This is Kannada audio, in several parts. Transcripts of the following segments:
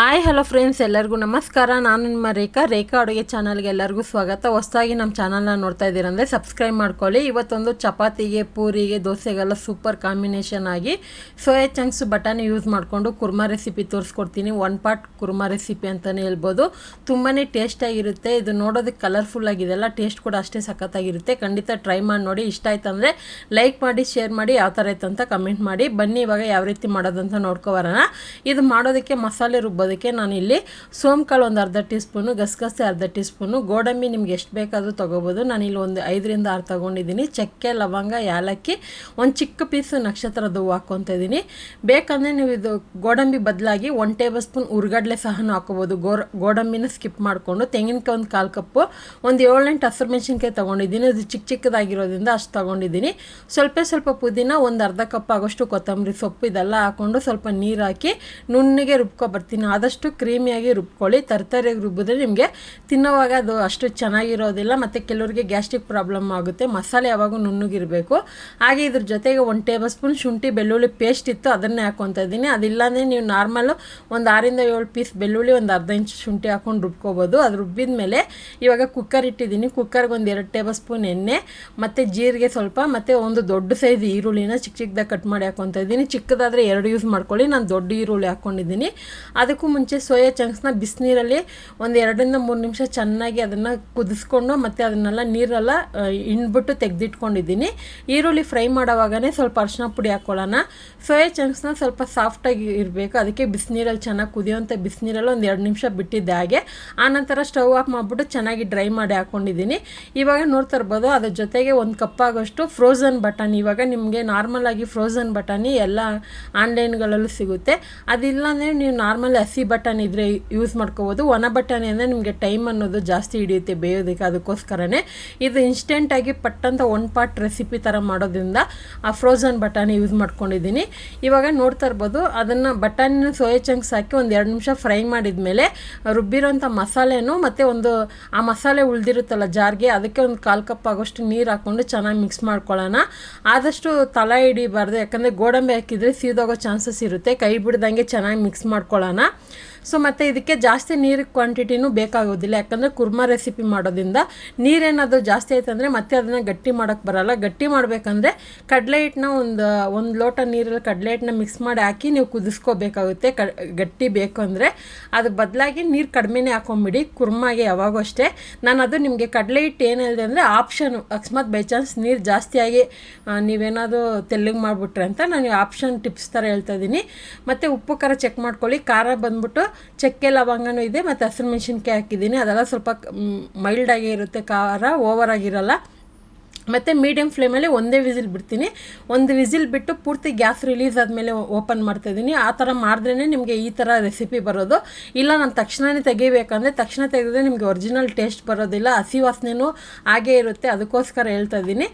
ಹಾಯ್ ಹಲೋ ಫ್ರೆಂಡ್ಸ್, ಎಲ್ಲರಿಗೂ ನಮಸ್ಕಾರ. ನಾನು ನಿಮ್ಮ ರೇಖಾ ಅಡುಗೆ ಚಾನಲ್ಗೆ ಎಲ್ಲರಿಗೂ ಸ್ವಾಗತ. ಹೊಸದಾಗಿ ನಮ್ಮ ಚಾನಲ್ನ ನೋಡ್ತಾ ಇದ್ದೀರಂದರೆ ಸಬ್ಸ್ಕ್ರೈಬ್ ಮಾಡ್ಕೊಳ್ಳಿ. ಇವತ್ತೊಂದು ಚಪಾತಿಗೆ, ಪೂರಿಗೆ, ದೋಸೆಗೆಲ್ಲ ಸೂಪರ್ ಕಾಂಬಿನೇಷನ್ ಆಗಿ ಸೋಯಾ ಚಂಕ್ಸ್ ಬಟಾಣಿ ಯೂಸ್ ಮಾಡಿಕೊಂಡು ಕುರ್ಮಾ ರೆಸಿಪಿ ತೋರಿಸ್ಕೊಡ್ತೀನಿ. 1 ಪಾಟ್ ಕುರ್ಮಾ ರೆಸಿಪಿ ಅಂತಲೇ ಹೇಳ್ಬೋದು. ತುಂಬಾ ಟೇಸ್ಟಾಗಿರುತ್ತೆ. ಇದು ನೋಡೋದಕ್ಕೆ ಕಲರ್ಫುಲ್ ಆಗಿದೆಲ್ಲ, ಟೇಸ್ಟ್ ಕೂಡ ಅಷ್ಟೇ ಸಖತ್ತಾಗಿರುತ್ತೆ. ಖಂಡಿತ ಟ್ರೈ ಮಾಡಿ ನೋಡಿ. ಇಷ್ಟ ಆಯ್ತು ಅಂದರೆ ಲೈಕ್ ಮಾಡಿ, ಶೇರ್ ಮಾಡಿ, ಯಾವ ಥರ ಆಯ್ತು ಅಂತ ಕಮೆಂಟ್ ಮಾಡಿ. ಬನ್ನಿ ಇವಾಗ ಯಾವ ರೀತಿ ಮಾಡೋದಂತ ನೋಡ್ಕೊಬರೋಣ. ಇದು ಮಾಡೋದಕ್ಕೆ ಮಸಾಲೆ ರುಬ್ಬೋದಕ್ಕೆ ನಾನು ಇಲ್ಲಿ ಸೋಂಕಾಳು ಒಂದು ಅರ್ಧ ಟೀ ಸ್ಪೂನು, ಗಸಗಸೆ ಅರ್ಧ ಟೀ ಸ್ಪೂನು, ಗೋಡಂಬಿ ನಿಮ್ಗೆ ಎಷ್ಟು ಬೇಕಾದರೂ ತೊಗೋಬೋದು. ನಾನಿಲ್ಲಿ ಒಂದು 5ರಿಂದ 6 ತೊಗೊಂಡಿದ್ದೀನಿ. ಚಕ್ಕೆ, ಲವಂಗ, ಯಾಲಕ್ಕಿ, ಒಂದು ಚಿಕ್ಕ ಪೀಸು ನಕ್ಷತ್ರದ ಹೂವು ಹಾಕ್ಕೊತಾ ಇದ್ದೀನಿ. ಬೇಕಂದರೆ ನೀವು ಇದು ಗೋಡಂಬಿ ಬದಲಾಗಿ 1 ಟೇಬಲ್ ಸ್ಪೂನ್ ಹುರ್ಗಡ್ಲೆ ಸಹ ಹಾಕೋಬೋದು. ಗೋಡಂಬಿನ ಸ್ಕಿಪ್ ಮಾಡಿಕೊಂಡು ತೆಂಗಿನಕಾಯಿ ಒಂದು 1/4 ಕಪ್ಪು, ಒಂದು 7-8 ಹಸಿರು ಮೆಣಸಿನ್ಕಾಯಿ ತೊಗೊಂಡಿದ್ದೀನಿ. ಇದು ಚಿಕ್ಕದಾಗಿರೋದ್ರಿಂದ ಅಷ್ಟು ತೊಗೊಂಡಿದ್ದೀನಿ. ಸ್ವಲ್ಪ ಪುದೀನ, ಒಂದು ಅರ್ಧ ಕಪ್ ಆಗೋಷ್ಟು ಕೊತ್ತಂಬರಿ ಸೊಪ್ಪು, ಇದೆಲ್ಲ ಹಾಕ್ಕೊಂಡು ಸ್ವಲ್ಪ ನೀರು ಹಾಕಿ ನುಣ್ಣಗೆ ರುಬ್ಕೊಬರ್ತೀನಿ. ಆದಷ್ಟು ಕ್ರೀಮಿಯಾಗಿ ರುಬ್ಕೊಳ್ಳಿ. ತರಕಾರಿಯಾಗಿ ರುಬ್ಬಿದ್ರೆ ನಿಮಗೆ ತಿನ್ನೋವಾಗ ಅದು ಅಷ್ಟು ಚೆನ್ನಾಗಿರೋದಿಲ್ಲ, ಮತ್ತು ಕೆಲವರಿಗೆ ಗ್ಯಾಸ್ಟ್ರಿಕ್ ಪ್ರಾಬ್ಲಮ್ ಆಗುತ್ತೆ. ಮಸಾಲೆ ಯಾವಾಗೂ ನುಣ್ಣಗಿರಬೇಕು. ಹಾಗೆ ಇದ್ರ ಜೊತೆಗೆ 1 ಟೇಬಲ್ ಸ್ಪೂನ್ ಶುಂಠಿ ಬೆಳ್ಳುಳ್ಳಿ ಪೇಸ್ಟ್ ಇತ್ತು, ಅದನ್ನೇ ಹಾಕ್ಕೊತಾ ಇದ್ದೀನಿ. ಅದಿಲ್ಲಾಂದರೆ ನೀವು ನಾರ್ಮಲ್ಲು ಒಂದು 6ರಿಂದ 7 ಪೀಸ್ ಬೆಳ್ಳುಳ್ಳಿ, ಒಂದು ಅರ್ಧ ಇಂಚ್ ಶುಂಠಿ ಹಾಕ್ಕೊಂಡು ರುಬ್ಕೋಬೋದು. ಅದು ರುಬ್ಬಿದ ಮೇಲೆ ಇವಾಗ ಕುಕ್ಕರ್ ಇಟ್ಟಿದ್ದೀನಿ. ಕುಕ್ಕರ್ಗೆ ಒಂದು 2 ಟೇಬಲ್ ಸ್ಪೂನ್ ಎಣ್ಣೆ, ಮತ್ತು ಜೀರಿಗೆ ಸ್ವಲ್ಪ, ಮತ್ತು ಒಂದು ದೊಡ್ಡ ಸೈಜ್ ಈರುಳ್ಳಿನ ಚಿಕ್ಕದಾಗಿ ಕಟ್ ಮಾಡಿ ಹಾಕ್ಕೊತಾ ಇದ್ದೀನಿ. ಚಿಕ್ಕದಾದರೆ 2 ಯೂಸ್ ಮಾಡ್ಕೊಳ್ಳಿ. ನಾನು ದೊಡ್ಡ ಈರುಳ್ಳಿ ಹಾಕ್ಕೊಂಡಿದ್ದೀನಿ. ಅದಕ್ಕೂ ಮುಂಚೆ ಸೋಯಾ ಚಂಕ್ಸ್ನ ಬಿಸಿನೀರಲ್ಲಿ ಒಂದು 2ರಿಂದ 3 ನಿಮಿಷ ಚೆನ್ನಾಗಿ ಅದನ್ನು ಕುದಿಸ್ಕೊಂಡು, ಮತ್ತು ಅದನ್ನೆಲ್ಲ ನೀರೆಲ್ಲ ಹಿಂಡ್ಬಿಟ್ಟು ತೆಗೆದಿಟ್ಕೊಂಡಿದ್ದೀನಿ. ಈರುಳ್ಳಿ ಫ್ರೈ ಮಾಡೋವಾಗನೇ ಸ್ವಲ್ಪ ಅರಿಶಿನ ಪುಡಿ ಹಾಕ್ಕೊಳ್ಳೋಣ. ಸೋಯಾ ಚಂಕ್ಸ್ನ ಸ್ವಲ್ಪ ಸಾಫ್ಟಾಗಿ ಇರಬೇಕು, ಅದಕ್ಕೆ ಬಿಸಿನೀರಲ್ಲಿ ಚೆನ್ನಾಗಿ ಕುದಿಯೋಂಥ ಬಿಸಿನೀರಲ್ಲಿ ಒಂದು 2 ನಿಮಿಷ ಬಿಟ್ಟಿದ್ದೆ. ಹಾಗೆ ಆನಂತರ ಸ್ಟವ್ ಆಫ್ ಮಾಡಿಬಿಟ್ಟು ಚೆನ್ನಾಗಿ ಡ್ರೈ ಮಾಡಿ ಹಾಕ್ಕೊಂಡಿದ್ದೀನಿ. ಇವಾಗ ನೋಡ್ತಾ ಇರ್ಬೋದು, ಅದ್ರ ಜೊತೆಗೆ 1 ಕಪ್ ಆಗೋಷ್ಟು ಫ್ರೋಝನ್ ಬಟಾಣಿ. ಇವಾಗ ನಿಮಗೆ ನಾರ್ಮಲಾಗಿ ಫ್ರೋಝನ್ ಬಟಾಣಿ ಎಲ್ಲ ಆನ್ಲೈನ್ಗಳಲ್ಲೂ ಸಿಗುತ್ತೆ. ಅದಿಲ್ಲ ಅಂದರೆ ನೀವು ನಾರ್ಮಲ್ ಹಸಿ ಬಟಾಣಿ ಇದ್ದರೆ ಯೂಸ್ ಮಾಡ್ಕೋಬೋದು. ಒಣ ಬಟಾಣಿ ಅಂದರೆ ನಿಮಗೆ ಟೈಮ್ ಅನ್ನೋದು ಜಾಸ್ತಿ ಹಿಡಿಯುತ್ತೆ ಬೇಯೋದಕ್ಕೆ, ಅದಕ್ಕೋಸ್ಕರನೇ ಇದು ಇನ್ಸ್ಟೆಂಟಾಗಿ ಪಟ್ಟಂತ 1 ಪಾಟ್ ರೆಸಿಪಿ ಥರ ಮಾಡೋದ್ರಿಂದ ಆ ಫ್ರೋಝನ್ ಬಟಾಣಿ ಯೂಸ್ ಮಾಡ್ಕೊಂಡಿದ್ದೀನಿ. ಇವಾಗ ನೋಡ್ತಾ ಇರ್ಬೋದು, ಅದನ್ನು ಬಟಾಣಿನ ಸೋಯಾ ಚಂಕ್ಸ್ ಹಾಕಿ ಒಂದು 2 ನಿಮಿಷ ಫ್ರೈ ಮಾಡಿದ ಮೇಲೆ ರುಬ್ಬಿರೋಂಥ ಮಸಾಲೆನೂ ಮತ್ತು ಒಂದು ಆ ಮಸಾಲೆ ಉಳಿದಿರುತ್ತಲ್ಲ ಜಾರ್ಗೆ, ಅದಕ್ಕೆ ಒಂದು 1/4 ಕಪ್ ಆಗೋಷ್ಟು ನೀರು ಹಾಕ್ಕೊಂಡು ಚೆನ್ನಾಗಿ ಮಿಕ್ಸ್ ಮಾಡ್ಕೊಳ್ಳೋಣ. ಆದಷ್ಟು ತಳ ಹಿಡಿಬಾರ್ದು, ಯಾಕಂದರೆ ಗೋಡಂಬಿ ಹಾಕಿದರೆ ಸೀದೋಗೋ ಚಾನ್ಸಸ್ ಇರುತ್ತೆ. ಕೈ ಬಿಡ್ದಂಗೆ ಚೆನ್ನಾಗಿ ಮಿಕ್ಸ್ ಮಾಡ್ಕೊಳ್ಳೋಣ. ಮತ್ತು ಇದಕ್ಕೆ ಜಾಸ್ತಿ ನೀರು ಕ್ವಾಂಟಿಟಿನೂ ಬೇಕಾಗೋದಿಲ್ಲ, ಯಾಕಂದರೆ ಕುರ್ಮಾ ರೆಸಿಪಿ ಮಾಡೋದ್ರಿಂದ ನೀರೇನಾದರೂ ಜಾಸ್ತಿ ಆಯ್ತು ಅಂದರೆ ಮತ್ತೆ ಅದನ್ನು ಗಟ್ಟಿ ಮಾಡೋಕ್ಕೆ ಬರೋಲ್ಲ. ಗಟ್ಟಿ ಮಾಡಬೇಕಂದ್ರೆ ಕಡಲೆ ಹಿಟ್ಟನ್ನ ಒಂದು ಲೋಟ ನೀರಲ್ಲಿ ಕಡಲೆ ಹಿಟ್ಟನ್ನ ಮಿಕ್ಸ್ ಮಾಡಿ ಹಾಕಿ ನೀವು ಕುದಿಸ್ಕೋಬೇಕಾಗುತ್ತೆ. ಗಟ್ಟಿ ಬೇಕು ಅಂದರೆ ಅದು ಬದಲಾಗಿ ನೀರು ಕಡಿಮೆನೇ ಹಾಕೊಂಬಿಡಿ ಕುರ್ಮಾಗೆ ಯಾವಾಗೂ ಅಷ್ಟೇ. ನಾನು ಅದು ನಿಮಗೆ ಕಡಲೆ ಹಿಟ್ಟು ಏನು ಹೇಳಿದೆ ಅಂದರೆ ಆಪ್ಷನು, ಅಕಸ್ಮಾತ್ ಬೈ ಚಾನ್ಸ್ ನೀರು ಜಾಸ್ತಿಯಾಗಿ ನೀವೇನಾದರೂ ತೆಳ್ಳಗೆ ಮಾಡಿಬಿಟ್ರೆ ಅಂತ ನಾನು ಆಪ್ಷನ್ ಟಿಪ್ಸ್ ಥರ ಹೇಳ್ತಾ ಇದ್ದೀನಿ. ಮತ್ತು ಉಪ್ಪು ಖಾರ ಚೆಕ್ ಮಾಡ್ಕೊಳ್ಳಿ. ಖಾರ ಬಂದ್ಬಿಟ್ಟು ಚಕ್ಕೆ ಲವಂಗನೂ ಇದೆ, ಮತ್ತು ಹಸಿರು ಮೆಣಸಿನ್ಕಾಯಿ ಹಾಕಿದ್ದೀನಿ. ಅದೆಲ್ಲ ಸ್ವಲ್ಪ ಮೈಲ್ಡಾಗೇ ಇರುತ್ತೆ, ಖಾರ ಓವರ್ ಆಗಿರಲ್ಲ. ಮತ್ತು ಮೀಡಿಯಮ್ ಫ್ಲೇಮಲ್ಲಿ ಒಂದೇ ವಿಸಿಲ್ ಬಿಡ್ತೀನಿ. ಒಂದು ವಿಸಿಲ್ ಬಿಟ್ಟು ಪೂರ್ತಿ ಗ್ಯಾಸ್ ರಿಲೀಸ್ ಆದಮೇಲೆ ಓಪನ್ ಮಾಡ್ತಾಯಿದ್ದೀನಿ. ಆ ಥರ ಮಾಡಿದ್ರೇ ನಿಮಗೆ ಈ ಥರ ರೆಸಿಪಿ ಬರೋದು. ಇಲ್ಲ ನಾನು ತಕ್ಷಣವೇ ತೆಗಿಬೇಕಂದ್ರೆ ತಕ್ಷಣ ತೆಗೆದ್ರೆ ನಿಮಗೆ ಒರಿಜಿನಲ್ ಟೇಸ್ಟ್ ಬರೋದಿಲ್ಲ, ಹಸಿ ವಾಸನೆಯೂ ಹಾಗೇ ಇರುತ್ತೆ. ಅದಕ್ಕೋಸ್ಕರ ಹೇಳ್ತಾ ಇದ್ದೀನಿ.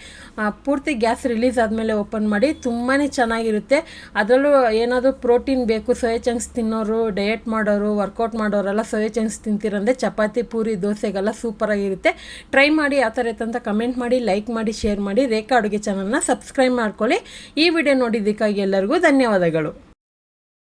ಪೂರ್ತಿ ಗ್ಯಾಸ್ ರಿಲೀಸ್ ಆದಮೇಲೆ ಓಪನ್ ಮಾಡಿ. ತುಂಬಾ ಚೆನ್ನಾಗಿರುತ್ತೆ. ಅದರಲ್ಲೂ ಏನಾದರೂ ಪ್ರೋಟೀನ್ ಬೇಕು, ಸೋಯಾ ಚಂಕ್ಸ್ ತಿನ್ನೋರು, ಡಯಟ್ ಮಾಡೋರು, ವರ್ಕೌಟ್ ಮಾಡೋರೆಲ್ಲ ಸೋಯಾ ಚಂಕ್ಸ್ ತಿಂತೀರಂದರೆ ಚಪಾತಿ, ಪೂರಿ, ದೋಸೆಗೆಲ್ಲ ಸೂಪರಾಗಿರುತ್ತೆ. ಟ್ರೈ ಮಾಡಿ. ಯಾವ ಥರ ಇತ್ತು ಅಂತ ಕಮೆಂಟ್ ಮಾಡಿ, ಲೈಕ್ ಮಾಡಿ, ಶೇರ್ ಮಾಡಿ. ರೇಖಾ ಅಡುಗೆ ಚಾನಲ್ನ ಸಬ್ಸ್ಕ್ರೈಬ್ ಮಾಡ್ಕೊಳ್ಳಿ. ಈ ವಿಡಿಯೋ ನೋಡಿದ್ದಕ್ಕಾಗಿ ಎಲ್ಲರಿಗೂ ಧನ್ಯವಾದಗಳು.